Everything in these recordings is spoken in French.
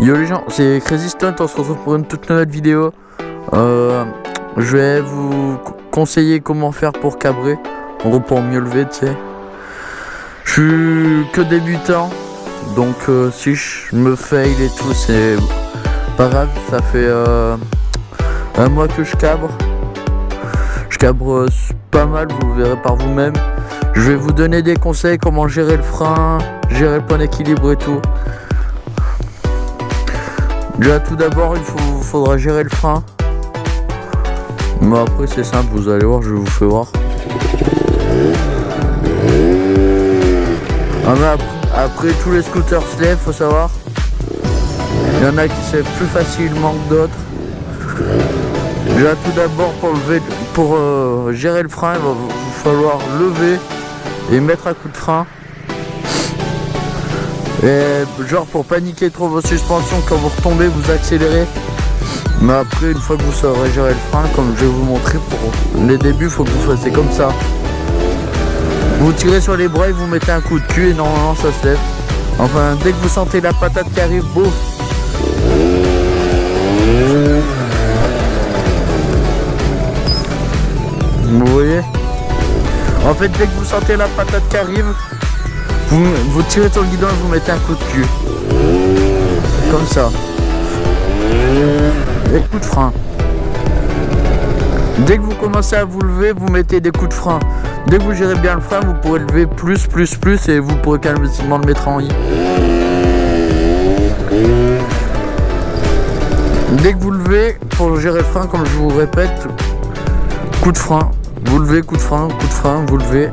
Yo les gens, c'est Crazy Stunt, on se retrouve pour une toute nouvelle vidéo. Je vais vous conseiller comment faire pour cabrer, en gros pour mieux lever, tu sais. Je suis que débutant, donc si je me fail et tout, c'est pas grave, ça fait un mois que je cabre. Je cabre pas mal, vous le verrez par vous-même. Je vais vous donner des conseils, comment gérer le frein, gérer le point d'équilibre et tout. Déjà tout d'abord il faudra gérer le frein. Mais après c'est simple, vous allez voir, je vous fais voir. Après tous les scooters se lèvent, faut savoir. Il y en a qui se lèvent plus facilement que d'autres. Déjà tout d'abord pour gérer le frein, il va vous falloir lever et mettre un coup de frein. Et genre pour paniquer trop vos suspensions, quand vous retombez vous accélérez. Mais après une fois que vous saurez gérer le frein, comme je vais vous montrer, pour les débuts il faut que vous fassiez comme ça. Vous tirez sur les bras et vous mettez un coup de cul et normalement ça se lève. Enfin dès que vous sentez la patate qui arrive, boum. Vous voyez? En fait dès que vous sentez la patate qui arrive, vous tirez sur le guidon et vous mettez un coup de cul. Comme ça. Et coup de frein. Dès que vous commencez à vous lever, vous mettez des coups de frein. Dès que vous gérez bien le frein, vous pourrez lever plus et vous pourrez calmement le mettre en I. Dès que vous levez, pour gérer le frein, comme je vous répète, coup de frein. Vous levez, coup de frein, vous levez.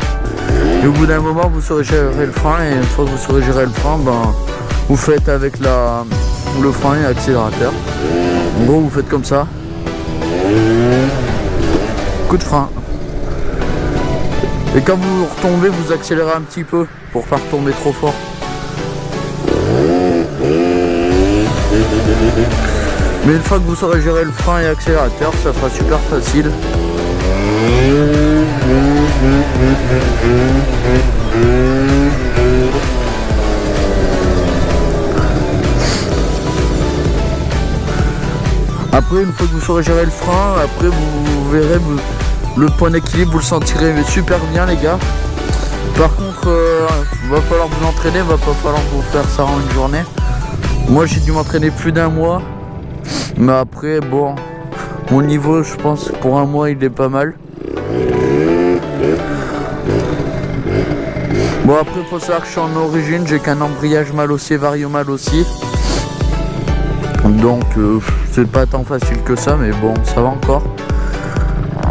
Et au bout d'un moment vous saurez gérer le frein, et une fois que vous saurez gérer le frein, vous faites avec le frein et l'accélérateur. En gros vous faites comme ça. Coup de frein. Et quand vous retombez, vous accélérez un petit peu pour pas retomber trop fort. Mais une fois que vous saurez gérer le frein et l'accélérateur, ça sera super facile. Après une fois que vous saurez gérer le frein, après vous verrez le point d'équilibre, vous le sentirez super bien les gars. Par contre va falloir vous entraîner, va pas falloir vous faire ça en une journée. Moi j'ai dû m'entraîner plus d'un mois. Mais après bon, mon niveau je pense pour un mois il est pas mal. Bon après il faut savoir que je suis en origine, j'ai qu'un embrayage mal haussier, vario mal haussier. Donc c'est pas tant facile que ça, mais bon ça va encore.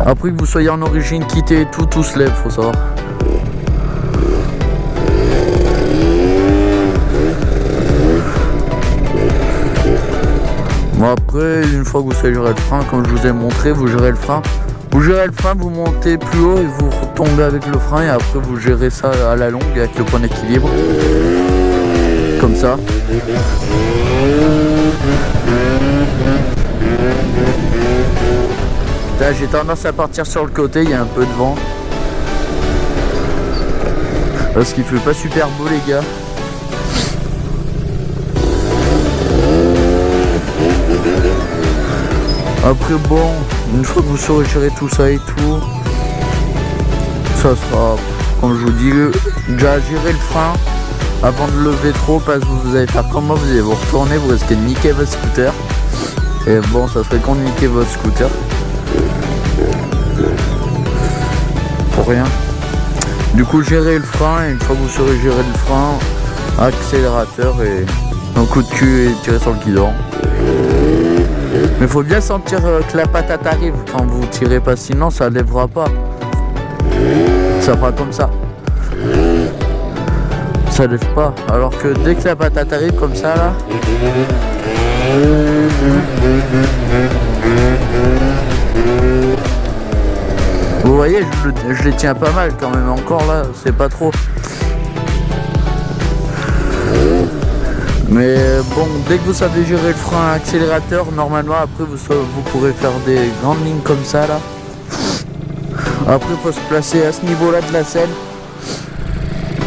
Après que vous soyez en origine, quittez et tout se lève, faut savoir. Bon après une fois que vous savez gérer le frein, comme je vous ai montré, vous gérez le frein. Vous gérez le frein, vous montez plus haut et vous retombez avec le frein, et après vous gérez ça à la longue avec le point d'équilibre. Comme ça. Là j'ai tendance à partir sur le côté, il y a un peu de vent. Parce qu'il fait pas super beau les gars. Après bon, une fois que vous saurez gérer tout ça et tout, ça sera, comme je vous dis, déjà gérer le frein avant de lever trop, parce que vous allez faire comme moi, vous allez vous retourner, vous risquez de niquer votre scooter. Et bon, ça serait con de niquer votre scooter. Pour rien. Du coup, gérer le frein, et une fois que vous saurez gérer le frein, accélérateur et un coup de cul et tirer sur le guidon. Mais faut bien sentir que la patate arrive quand vous tirez, pas sinon ça lèvera pas. Ça fera comme ça. Ça lève pas. Alors que dès que la patate arrive comme ça là. Vous voyez, je les tiens pas mal quand même encore là, c'est pas trop. Mais bon, dès que vous savez gérer le frein accélérateur, normalement après vous pourrez faire des grandes lignes comme ça là. Après il faut se placer à ce niveau là de la selle.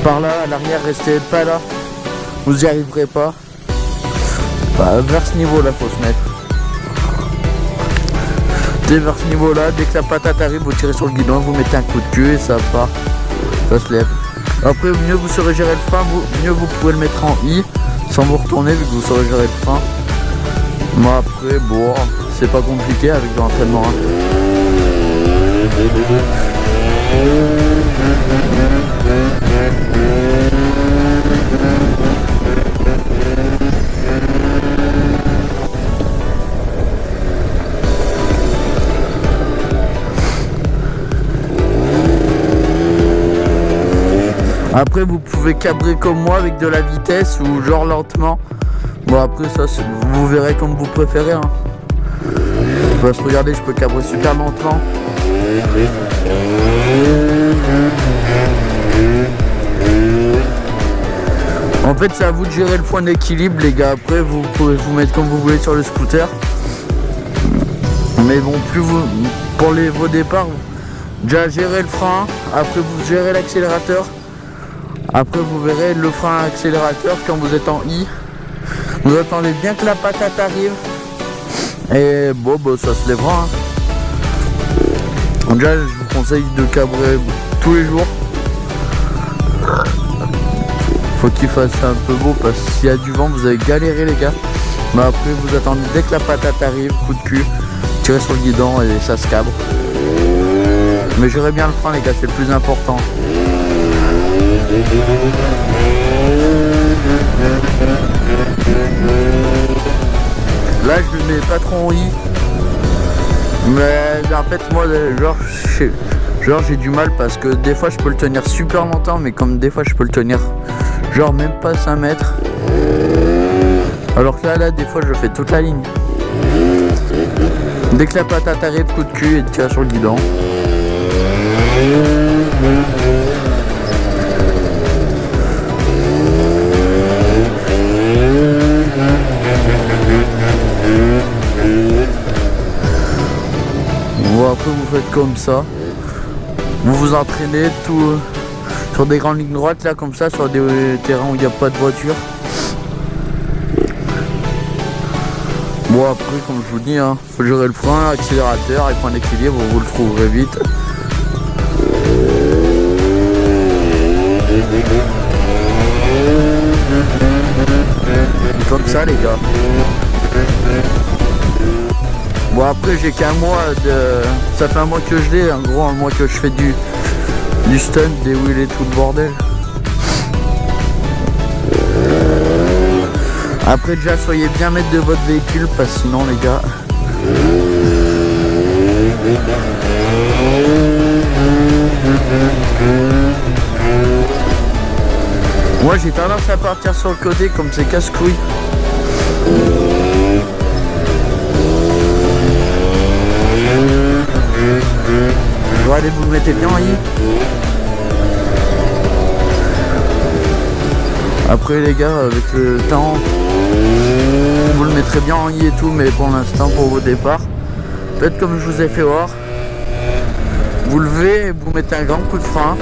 Par là, à l'arrière, restez pas là. Vous n'y arriverez pas. Bah, vers ce niveau là faut se mettre. Dès vers ce niveau là, dès que la patate arrive, vous tirez sur le guidon, vous mettez un coup de queue et ça part. Ça se lève. Après mieux vous saurez gérer le frein, mieux vous pouvez le mettre en I sans vous retourner vu que vous saurez gérer le frein. Mais après bon, c'est pas compliqué avec de l'entraînement. Après vous pouvez cabrer comme moi avec de la vitesse ou genre lentement. Bon après ça vous verrez comme vous préférez. Parce que regardez, je peux cabrer super lentement. En fait c'est à vous de gérer le point d'équilibre les gars. Après vous pouvez vous mettre comme vous voulez sur le scooter. Mais bon, plus vous pour vos départs, déjà gérez le frein, après vous gérez l'accélérateur. Après vous verrez le frein accélérateur quand vous êtes en I. Vous attendez bien que la patate arrive. Et bon bah, ça se lèvera. Déjà je vous conseille de cabrer tous les jours. Faut qu'il fasse un peu beau parce que s'il y a du vent vous allez galérer les gars. Mais après vous attendez dès que la patate arrive, coup de cul, tirez sur le guidon et ça se cabre. Mais gérez bien le frein les gars, c'est le plus important. Là je le mets pas trop en I. Mais en fait moi genre j'ai du mal parce que des fois je peux le tenir super longtemps, mais comme des fois je peux le tenir genre même pas 5 mètres. Alors que là des fois je fais toute la ligne. Dès que la patate arrive, coup de cul et tire sur le guidon. Bon, après vous faites comme ça. Vous vous entraînez tout sur des grandes lignes droites là comme ça, sur des terrains où il n'y a pas de voiture. Bon après comme je vous dis, faut gérer le frein, accélérateur et point d'équilibre, vous le trouverez vite. Comme ça les gars. Bon après j'ai qu'un mois ça fait un mois que je l'ai, en gros un mois que je fais du stunt, des wheels et tout le bordel. Après déjà soyez bien maître de votre véhicule parce que sinon les gars. Moi j'ai tendance à partir sur le côté comme c'est casse-couille. Bon, allez, vous le mettez bien en I. Après les gars, avec le temps, vous le mettrez bien en I et tout, mais pour l'instant, pour vos départs, faites comme je vous ai fait voir. Vous levez et vous mettez un grand coup de frein.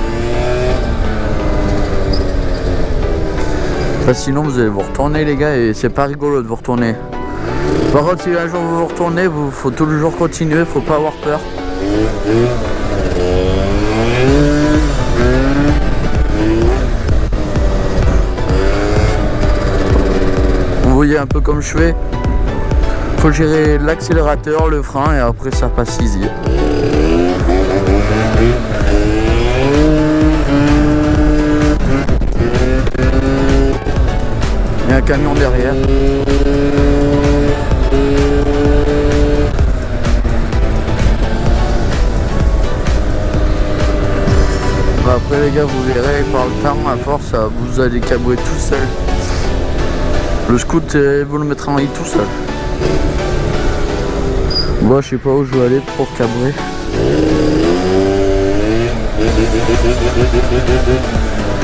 Parce que sinon vous allez vous retourner les gars et c'est pas rigolo de vous retourner. Par contre si un jour vous vous retournez, faut toujours continuer, faut pas avoir peur. Vous voyez un peu comme je fais. Faut gérer l'accélérateur, le frein et après ça passe easy. Il y a un camion derrière. Après les gars vous verrez par le temps à force vous allez cabrer tout seul. Le scoot vous le mettrez en I tout seul. Moi je sais pas où je vais aller pour cabrer.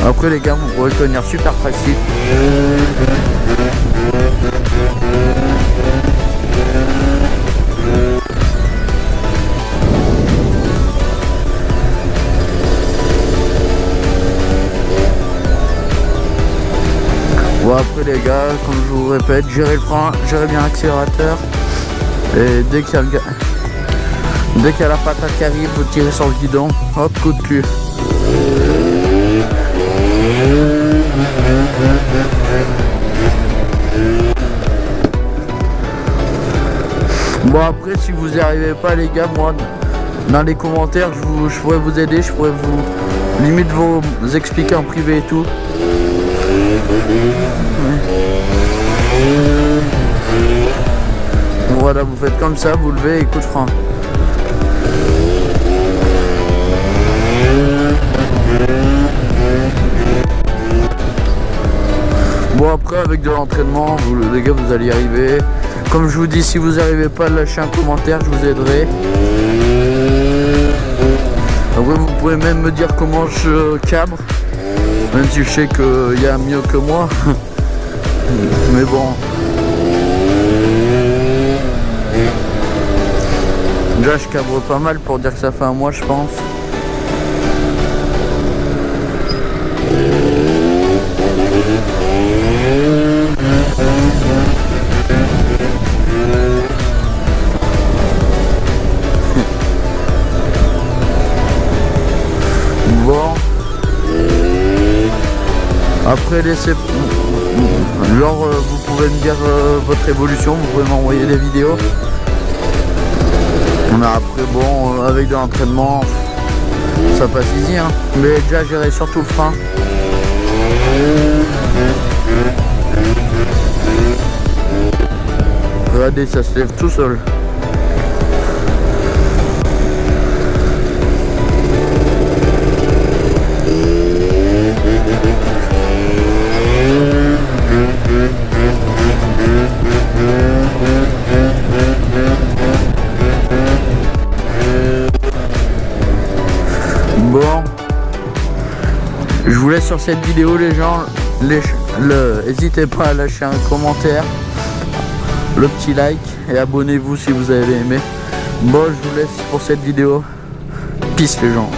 Après les gars vous pourrez le tenir super facile. Bon après les gars, comme je vous vous répète, gérez le frein, gérez bien l'accélérateur. Et dès qu'il y a la patate qui arrive, vous tirez sur le guidon, hop, coup de cul. Bon après, si vous n'y arrivez pas les gars, moi dans les commentaires je pourrais vous aider, je pourrais vous limite vous expliquer en privé et tout. Voilà, vous faites comme ça, vous levez et coup de frein. Bon après avec de l'entraînement, les gars vous allez y arriver. Comme je vous dis, si vous n'arrivez pas à lâcher un commentaire, je vous aiderai. Après vous pouvez même me dire comment je cabre. Même si je sais qu'il y a mieux que moi. Mais bon. Déjà je cabre pas mal pour dire que ça fait un mois je pense. Bon. Après laissez. Genre vous pouvez me dire votre évolution, vous pouvez m'envoyer des vidéos. Mais après bon avec de l'entraînement ça passe easy hein. Mais déjà gérer surtout le frein. Regardez, ça se lève tout seul. Bon, je vous laisse sur cette vidéo les gens, n'hésitez pas à lâcher un commentaire, le petit like et abonnez-vous si vous avez aimé. Bon, je vous laisse pour cette vidéo, peace les gens.